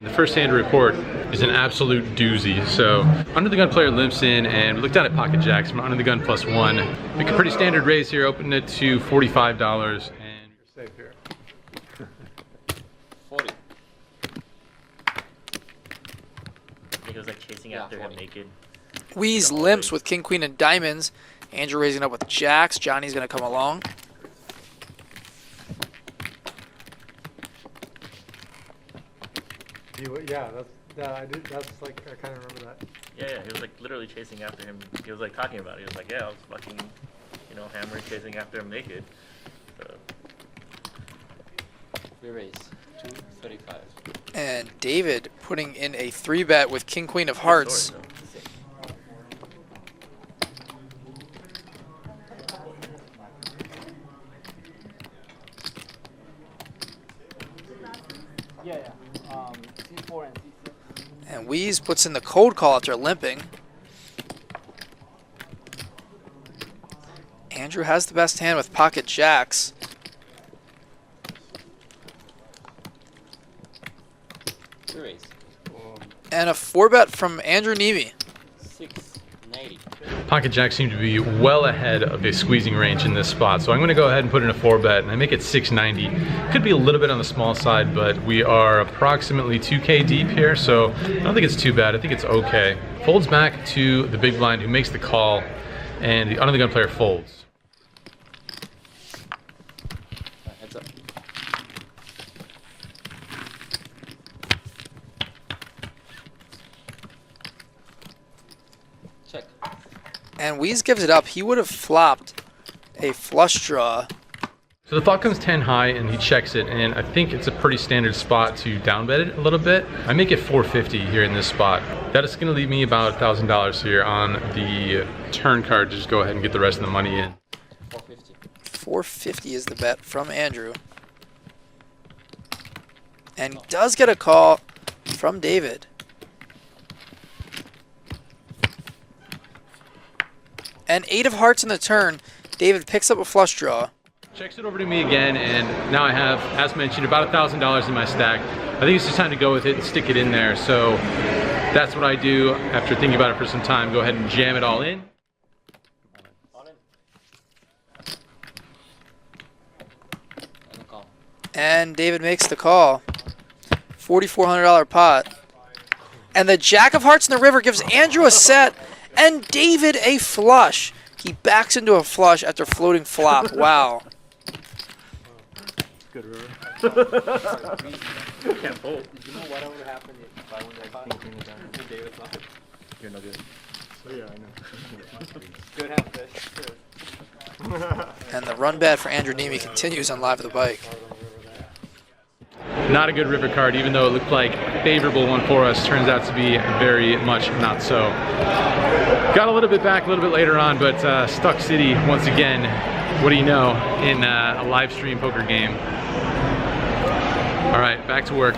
The first hand to report is an absolute doozy. So under the gun player limps in, and we looked down at pocket jacks from under the gun +1. Make a pretty standard raise here, open it to $45, and you're safe here. 40. I think it was like chasing after him naked. Weeze limps with king, queen, and diamonds. Andrew raising up with jacks. Johnny's gonna come along. Yeah, that's like, I kind of remember that. Yeah, he was like literally chasing after him. He was like talking about it. He was like, yeah, I was fucking, hammering, chasing after him naked. So. We raise 235. And David putting in a 3-bet with king, queen of hearts. C4 and C6. And Weeze puts in the cold call after limping. Andrew has the best hand with pocket jacks. We raise. And a 4-bet from Andrew Neeme. 690. Pocket jacks seem to be well ahead of a squeezing range in this spot, so I'm going to go ahead and put in a 4-bet, and I make it 690. Could be a little bit on the small side, but we are approximately 2K deep here, so I don't think it's too bad. I think it's okay. Folds back to the big blind, who makes the call, and the under the gun player folds. Heads up. Check. And Weeze gives it up. He would have flopped a flush draw. So the flop comes 10 high, and he checks it, and I think it's a pretty standard spot to downbet it a little bit. I make it 450 here in this spot. That is going to leave me about $1,000 here on the turn card to just go ahead and get the rest of the money in. 450. 450 is the bet from Andrew. And he does get a call from David. And 8 of hearts in the turn. David picks up a flush draw. Checks it over to me again, and now I have, as mentioned, about $1,000 in my stack. I think it's just time to go with it and stick it in there. So that's what I do after thinking about it for some time. Go ahead and jam it all in. And David makes the call. $4,400 pot. And the jack of hearts in the river gives Andrew a set and David a flush. He backs into a flush after floating flop. Wow. Good river. Can't fold. Did you know what would happen if I went like thinking about David's life? You're no good. So yeah, I know. Good half fish. And the run bet for Andrew Neeme continues on Live at the Bike. Not a good river card, even though it looked like a favorable one for us. Turns out to be very much not so. Got a little bit back a little bit later on, but stuck city once again. What do you know, in a live stream poker game. All right, back to work.